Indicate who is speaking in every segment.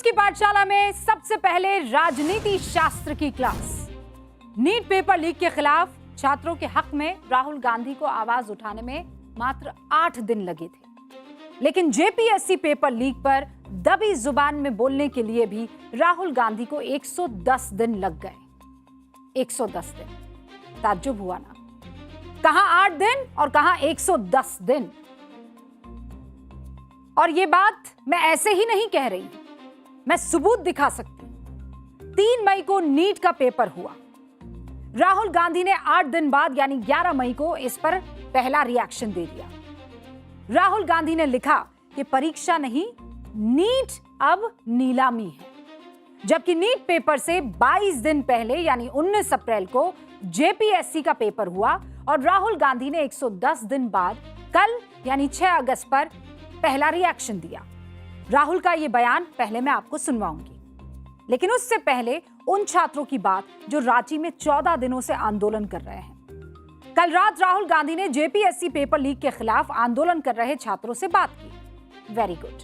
Speaker 1: News की पाठशाला में सबसे पहले राजनीति शास्त्र की क्लास। नीट पेपर लीक के खिलाफ छात्रों के हक में राहुल गांधी को आवाज उठाने में मात्र 8 दिन लगे थे, लेकिन जेपीएससी पेपर लीक पर दबी जुबान में बोलने के लिए भी राहुल गांधी को 110 दिन लग गए। 110 दिन, ताज्जुब हुआ ना? कहां 8 दिन और कहां 110 दिन। और ये बात मैं ऐसे ही नहीं कह रही, मैं सबूत दिखा सकती हूं। 3 मई को नीट का पेपर हुआ। राहुल गांधी ने 8 दिन बाद यानी 11 मई को इस पर पहला रिएक्शन दे दिया। राहुल गांधी ने लिखा कि परीक्षा नहीं, नीट अब नीलामी है। जबकि नीट पेपर से 22 दिन पहले यानी 19 अप्रैल को जेपीएससी का पेपर हुआ और राहुल गांधी ने 110 दिन बाद कल यानी 6 अगस्त पर पहला रिएक्शन दिया। राहुल का यह बयान पहले मैं आपको सुनवाऊंगी, लेकिन उससे पहले उन छात्रों की बात जो रांची में 14 दिनों से आंदोलन कर रहे हैं। कल रात राहुल गांधी ने जेपीएससी पेपर लीक के खिलाफ आंदोलन कर रहे छात्रों से बात की। वेरी गुड,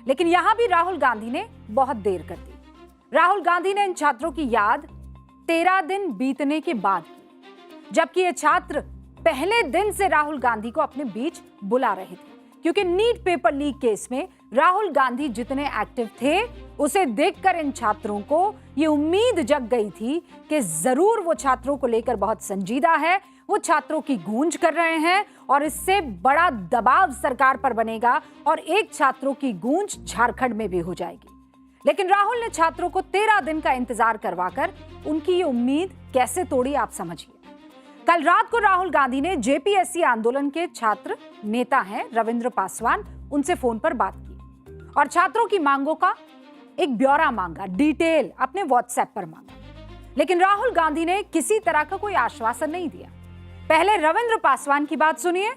Speaker 1: लेकिन यहां भी राहुल गांधी ने बहुत देर कर दी। राहुल गांधी ने इन छात्रों की याद 13 दिन बीतने के बाद की, जबकि ये छात्र पहले दिन से राहुल गांधी को अपने बीच बुला रहे थे, क्योंकि नीट पेपर लीक केस में राहुल गांधी जितने एक्टिव थे उसे देखकर इन छात्रों को ये उम्मीद जग गई थी कि जरूर वो छात्रों को लेकर बहुत संजीदा है, वो छात्रों की गूंज कर रहे हैं और इससे बड़ा दबाव सरकार पर बनेगा और एक छात्रों की गूंज झारखंड में भी हो जाएगी। लेकिन राहुल ने छात्रों को 13 दिन का इंतजार करवाकर उनकी ये उम्मीद कैसे तोड़ी, आप समझिए। कल रात को राहुल गांधी ने जेपीएससी आंदोलन के छात्र नेता हैं रविंद्र पासवान, उनसे फोन पर बात की और छात्रों की मांगों का एक ब्यौरा मांगा, डिटेल अपने व्हाट्सएप पर मांगा। लेकिन राहुल गांधी ने किसी तरह का कोई आश्वासन नहीं दिया। पहले रविंद्र पासवान की बात सुनिए,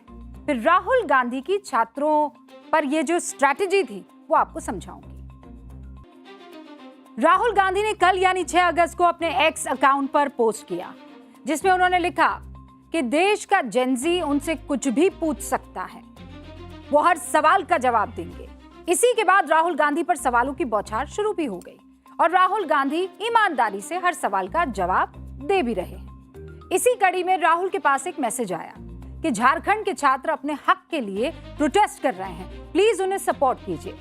Speaker 1: फिर राहुल गांधी की छात्रों पर यह जो स्ट्रैटेजी थी वो आपको समझाऊंगी। राहुल गांधी ने कल यानी 6 अगस्त को अपने एक्स अकाउंट पर पोस्ट किया, जिसमें उन्होंने लिखा कि देश का जेनजी उनसे कुछ भी पूछ सकता है, वो हर सवाल का जवाब देंगे। इसी के बाद राहुल गांधी पर सवालों की बौछार शुरू भी हो गई और राहुल गांधी ईमानदारी से हर सवाल का जवाब दे भी रहे हैं। इसी कड़ी में राहुल के पास एक मैसेज आया कि झारखंड के छात्र अपने हक के लिए प्रोटेस्ट कर रहे हैं, प्लीज उन्हें सपोर्ट कीजिए।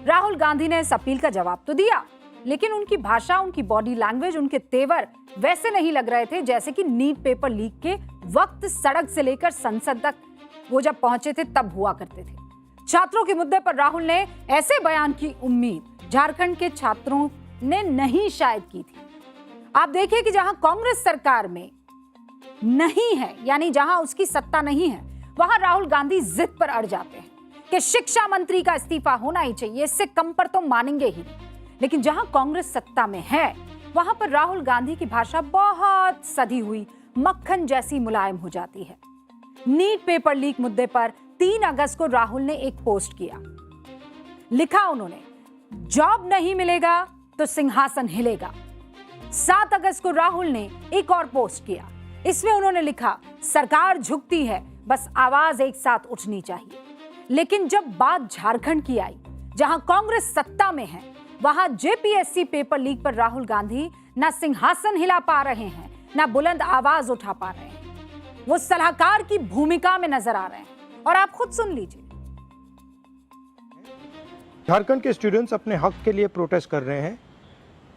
Speaker 1: राहुल गांधी ने इस अपील का जवाब तो दिया, लेकिन उनकी भाषा, उनकी बॉडी लैंग्वेज, उनके तेवर वैसे नहीं लग रहे थे जैसे कि नीट पेपर लीक के वक्त सड़क से लेकर संसद तक वो जब पहुंचे थे तब हुआ करते थे। छात्रों के मुद्दे पर राहुल ने ऐसे बयान की उम्मीद झारखंड के छात्रों ने नहीं शायद की थी। आप देखिए कि जहां कांग्रेस सरकार में नहीं है, यानी जहां उसकी सत्ता नहीं है, वहां राहुल गांधी जिद पर अड़ जाते हैं कि शिक्षा मंत्री का इस्तीफा होना ही चाहिए, इससे कम पर तो मानेंगे ही नहीं। लेकिन जहां कांग्रेस सत्ता में है वहां पर राहुल गांधी की भाषा बहुत सधी हुई मक्खन जैसी मुलायम हो जाती है। नीट पेपर लीक मुद्दे पर 3 अगस्त को राहुल ने एक पोस्ट किया। लिखा उन्होंने, जॉब नहीं मिलेगा तो सिंहासन हिलेगा। 7 अगस्त को राहुल ने एक और पोस्ट किया। इसमें उन्होंने लिखा, सरकार झुकती है, बस आवाज एक साथ उठनी चाहिए। लेकिन जब बात झारखंड की आई, जहां कांग्रेस सत्ता में है, वहां जेपीएससी पेपर लीक पर राहुल गांधी ना सिंहासन हिला पा रहे हैं, ना बुलंद आवाज उठा पा रहे हैं। वो सलाहकार की भूमिका में नजर आ रहे हैं और आप खुद सुन लीजिए।
Speaker 2: झारखंड के स्टूडेंट्स अपने हक के लिए प्रोटेस्ट कर रहे हैं,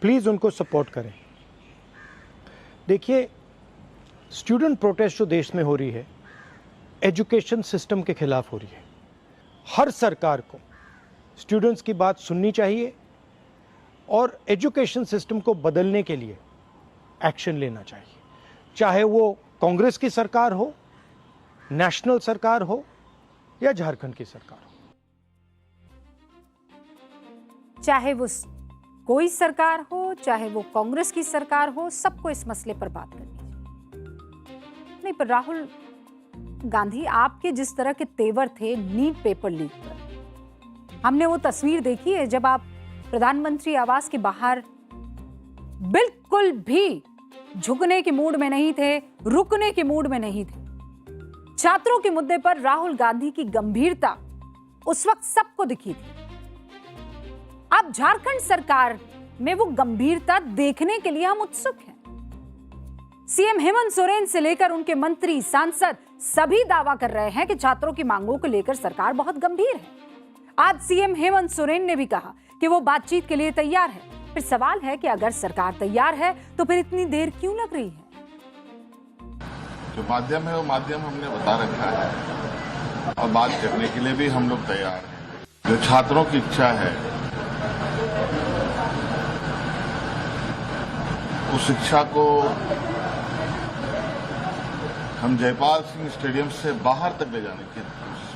Speaker 2: प्लीज उनको सपोर्ट करें। देखिए, स्टूडेंट प्रोटेस्ट जो देश में हो रही है, एजुकेशन सिस्टम के खिलाफ हो रही है। हर सरकार को स्टूडेंट्स की बात सुननी चाहिए और एजुकेशन सिस्टम को बदलने के लिए एक्शन लेना चाहिए, चाहे वो कांग्रेस की सरकार हो, नेशनल सरकार हो या झारखंड की सरकार हो।
Speaker 1: चाहे वो कोई सरकार हो, चाहे वो कांग्रेस की सरकार हो, सबको इस मसले पर बात करनी चाहिए। नहीं, पर राहुल गांधी, आपके जिस तरह के तेवर थे नीट पेपर लीक पर, हमने वो तस्वीर देखी है जब आप प्रधानमंत्री आवास के बाहर बिल्कुल भी झुकने के मूड में नहीं थे, रुकने के मूड में नहीं थे। छात्रों के मुद्दे पर राहुल गांधी की गंभीरता उस वक्त सबको दिखी थी। अब झारखंड सरकार में वो गंभीरता देखने के लिए हम उत्सुक हैं। सीएम हेमंत सोरेन से लेकर उनके मंत्री, सांसद सभी दावा कर रहे हैं कि छात्रों की मांगों को लेकर सरकार बहुत गंभीर है। आज सीएम हेमंत सोरेन ने भी कहा कि वो बातचीत के लिए तैयार है। फिर सवाल है कि अगर सरकार तैयार है तो फिर इतनी देर क्यों लग रही है?
Speaker 3: जो माध्यम है वो माध्यम हमने बता रखा है और बात करने के लिए भी हम लोग तैयार हैं। जो छात्रों की इच्छा है उस इच्छा को हम जयपाल सिंह स्टेडियम से बाहर तक ले जाने की कोशिश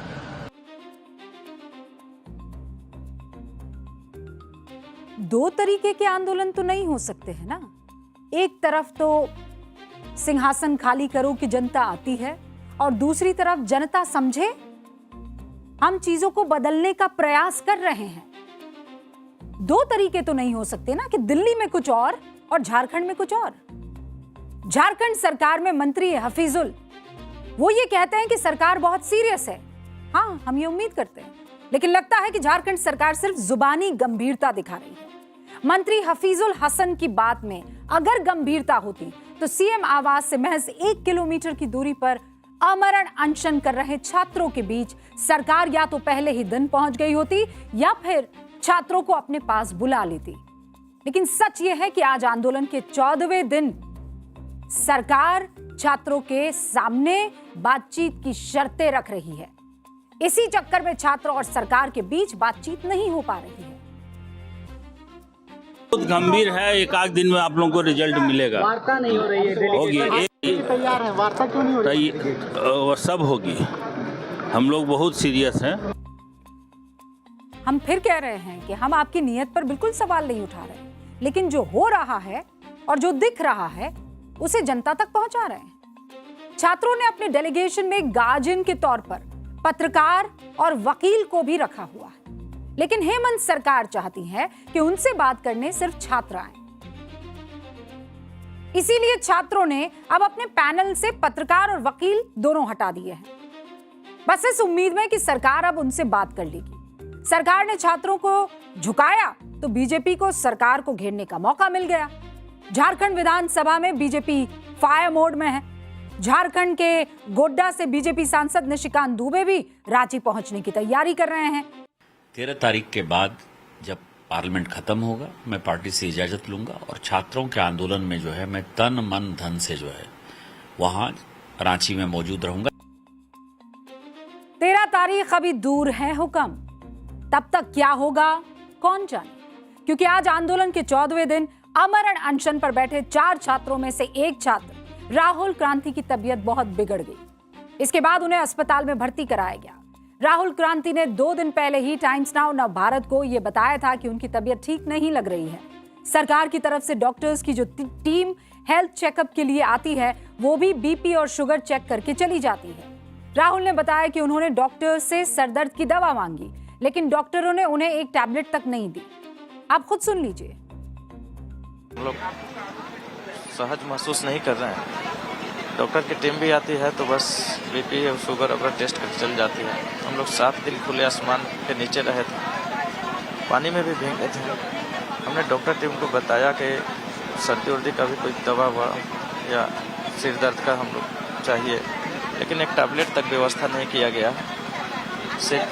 Speaker 3: में।
Speaker 1: दो तरीके के आंदोलन तो नहीं हो सकते हैं ना। एक तरफ तो सिंहासन खाली करो कि जनता आती है और दूसरी तरफ जनता समझे हम चीजों को बदलने का प्रयास कर रहे हैं। दो तरीके तो नहीं हो सकते ना कि दिल्ली में कुछ और झारखंड में कुछ और। झारखंड सरकार में मंत्री हफीजुल वो ये कहते हैं कि सरकार बहुत सीरियस है। हाँ, हम ये उम्मीद करते हैं, लेकिन लगता है कि झारखंड सरकार सिर्फ जुबानी गंभीरता दिखा रही है। मंत्री हफीजुल हसन की बात में अगर गंभीरता होती तो सीएम आवास से महज 1 किलोमीटर की दूरी पर आमरण अनशन कर रहे छात्रों के बीच सरकार या तो पहले ही दिन पहुंच गई होती या फिर छात्रों को अपने पास बुला लेती। लेकिन सच यह है कि आज आंदोलन के 14वें दिन सरकार छात्रों के सामने बातचीत की शर्तें रख रही है। इसी चक्कर में छात्र और सरकार के बीच बातचीत नहीं हो पा रही है।
Speaker 4: बहुत गंभीर है। एक आध दिन में आप लोगों को रिजल्ट मिलेगा।
Speaker 5: वार्ता नहीं हो रही है,
Speaker 4: होगी,
Speaker 5: तैयार है, वार्ता क्यों नहीं हो रही है?
Speaker 4: सब होगी। हम लोग बहुत सीरियस हैं।
Speaker 1: हम फिर कह रहे हैं कि हम आपकी नीयत पर बिल्कुल सवाल नहीं उठा रहे, लेकिन जो हो रहा है और जो दिख रहा है उसे जनता तक पहुंचा रहे हैं। छात्रों ने अपने डेलीगेशन में गार्जियन के तौर पर पत्रकार और वकील को भी रखा हुआ है, लेकिन हेमंत सरकार चाहती है कि उनसे बात करने सिर्फ छात्र आए। इसीलिए छात्रों ने अब अपने पैनल से पत्रकार और वकील दोनों हटा दिए हैं, बस इस उम्मीद में कि सरकार अब उनसे बात कर लेगी। सरकार ने छात्रों को झुकाया तो बीजेपी को सरकार को घेरने का मौका मिल गया। झारखंड विधानसभा में बीजेपी फायर मोड में है। झारखंड के गोड्डा से बीजेपी सांसद निशिकांत दुबे भी रांची पहुंचने की तैयारी कर रहे हैं।
Speaker 6: 13 तारीख के बाद जब पार्लियामेंट खत्म होगा मैं पार्टी से इजाजत लूंगा और छात्रों के आंदोलन में जो है मैं तन मन धन से जो है वहां रांची में मौजूद रहूंगा।
Speaker 1: 13 तारीख अभी दूर है हुक्म, तब तक क्या होगा कौन जाने, क्योंकि आज आंदोलन के 14वें दिन आमरण अनशन पर बैठे 4 छात्रों में से एक छात्र राहुल क्रांति की तबीयत बहुत बिगड़ गई। इसके बाद उन्हें अस्पताल में भर्ती कराया गया। राहुल क्रांति ने 2 दिन पहले ही टाइम्स नाउ नव भारत को यह बताया था कि उनकी तबीयत ठीक नहीं लग रही है। सरकार की तरफ से डॉक्टर्स की जो टीम हेल्थ चेकअप के लिए आती है वो भी बीपी और शुगर चेक करके चली जाती है। राहुल ने बताया कि उन्होंने डॉक्टर से सरदर्द की दवा मांगी, लेकिन डॉक्टरों ने उन्हें एक टैबलेट तक नहीं दी। आप खुद सुन लीजिए।
Speaker 7: हम लोग सहज महसूस नहीं कर रहे हैं। डॉक्टर की टीम भी आती है तो बस बीपी और शुगर अपना टेस्ट करके चल जाती है। हम लोग 7 दिन खुले आसमान के नीचे रहे थे, पानी में भी भीगे थे। हमने डॉक्टर टीम को बताया कि सर्दी उर्दी का भी कोई दवा हुआ या सिर दर्द का हम लोग चाहिए, लेकिन एक टैबलेट तक व्यवस्था नहीं किया गया। सिर्फ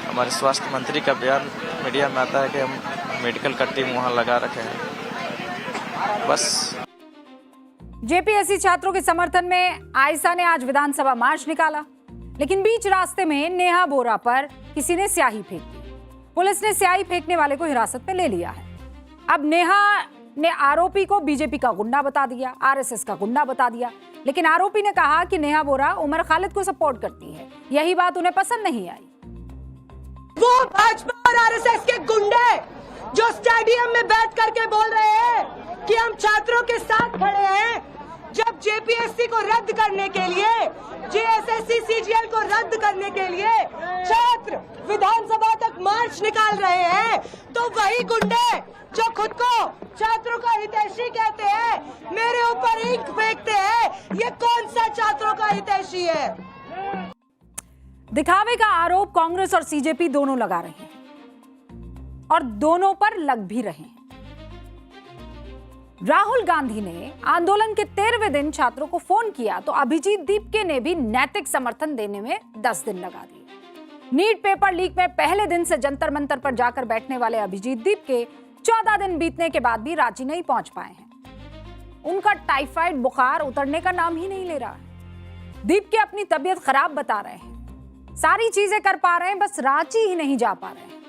Speaker 7: हमारे स्वास्थ्य मंत्री का बयान मीडिया में आता है कि हम मेडिकल का टीम वहाँ लगा रखे हैं। बस
Speaker 1: जेपीएससी छात्रों के समर्थन में आयशा ने आज विधानसभा मार्च निकाला, लेकिन बीच रास्ते में नेहा बोरा पर किसी ने स्याही फेंक दी। पुलिस ने स्याही फेंकने वाले को हिरासत में ले लिया है। अब नेहा ने आरोपी को बीजेपी का गुंडा बता दिया, आरएसएस का गुंडा बता दिया, लेकिन आरोपी ने कहा कि नेहा बोरा उमर खालिद को सपोर्ट करती है। यही बात उन्हें पसंद नहीं आई।
Speaker 8: वो भाजपा और आरएसएस के गुंडे जो स्टेडियम में बैठ करके बोल रहे हैं कि हम छात्रों के साथ खड़े हैं, जब जेपीएससी को रद्द करने के लिए, जेएसएससी सीजीएल को रद्द करने के लिए छात्र विधानसभा तक मार्च निकाल रहे हैं, तो वही गुंडे जो खुद को छात्रों का हितैषी कहते हैं मेरे ऊपर ईंट फेंकते हैं। ये कौन सा छात्रों का हितैषी है?
Speaker 1: दिखावे का आरोप कांग्रेस और सीजेपी दोनों लगा रहे हैं। और दोनों पर लग भी रहे हैं। राहुल गांधी ने आंदोलन के 13वें दिन छात्रों को फोन किया तो अभिजीत दीपके ने भी नैतिक समर्थन देने में 10 दिन लगा दिए। नीट पेपर लीक में पहले दिन से जंतर मंतर पर जाकर बैठने वाले अभिजीत दीपके 14 दिन बीतने के बाद भी रांची नहीं पहुंच पाए हैं। उनका टाइफाइड बुखार उतरने का नाम ही नहीं ले रहा है। दीपके अपनी तबीयत खराब बता रहे हैं, सारी चीजें कर पा रहे हैं, बस रांची ही नहीं जा पा रहे हैं।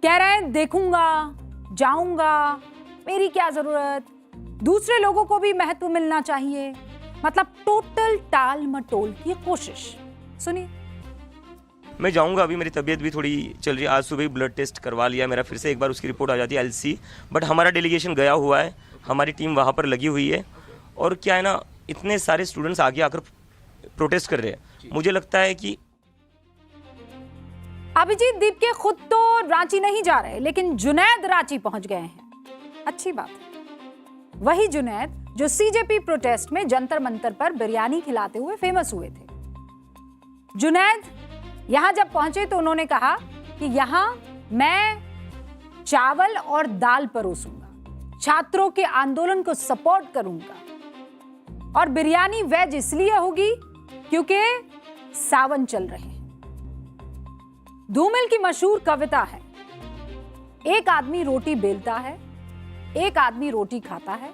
Speaker 1: कह रहे हैं देखूंगा, जाऊंगा, मेरी क्या जरूरत, दूसरे लोगों को भी महत्व मिलना चाहिए। मतलब टोटल टाल मटोल की कोशिश। सुनिए।
Speaker 9: मैं जाऊंगा, अभी मेरी तबीयत भी थोड़ी चल रही है। आज सुबह ही ब्लड टेस्ट करवा लिया मेरा, फिर से एक बार उसकी रिपोर्ट आ जाती है LC। बट हमारा डेलीगेशन गया हुआ है, हमारी टीम वहाँ पर लगी हुई है। और क्या है ना, इतने सारे स्टूडेंट्स आगे आकर प्रोटेस्ट कर रहे हैं। मुझे लगता है कि
Speaker 1: अभिजीत दीपके खुद तो रांची नहीं जा रहे, लेकिन जुनैद रांची पहुंच गए हैं। अच्छी बात है। वही जुनैद जो CJP प्रोटेस्ट में जंतर मंतर पर बिरयानी खिलाते हुए फेमस हुए थे। जुनैद यहां जब पहुंचे तो उन्होंने कहा कि यहां मैं चावल और दाल परोसूंगा, छात्रों के आंदोलन को सपोर्ट करूंगा और बिरयानी वेज इसलिए होगी क्योंकि सावन चल रहे हैं। धूमिल की मशहूर कविता है, एक आदमी रोटी बेलता है, एक आदमी रोटी खाता है,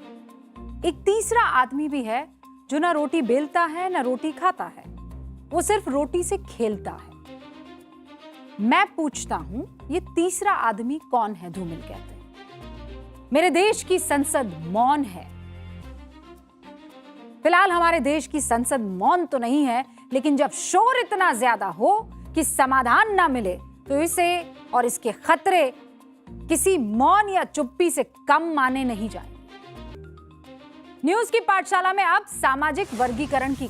Speaker 1: एक तीसरा आदमी भी है जो ना रोटी बेलता है ना रोटी खाता है, वो सिर्फ रोटी से खेलता है। मैं पूछता हूं ये तीसरा आदमी कौन है? धूमिल कहते हैं मेरे देश की संसद मौन है। फिलहाल हमारे देश की संसद मौन तो नहीं है, लेकिन जब शोर इतना ज्यादा हो कि समाधान ना मिले तो इसे और इसके खतरे किसी मौन या चुप्पी से कम माने नहीं जाएंगे। न्यूज की पाठशाला में अब सामाजिक वर्गीकरण की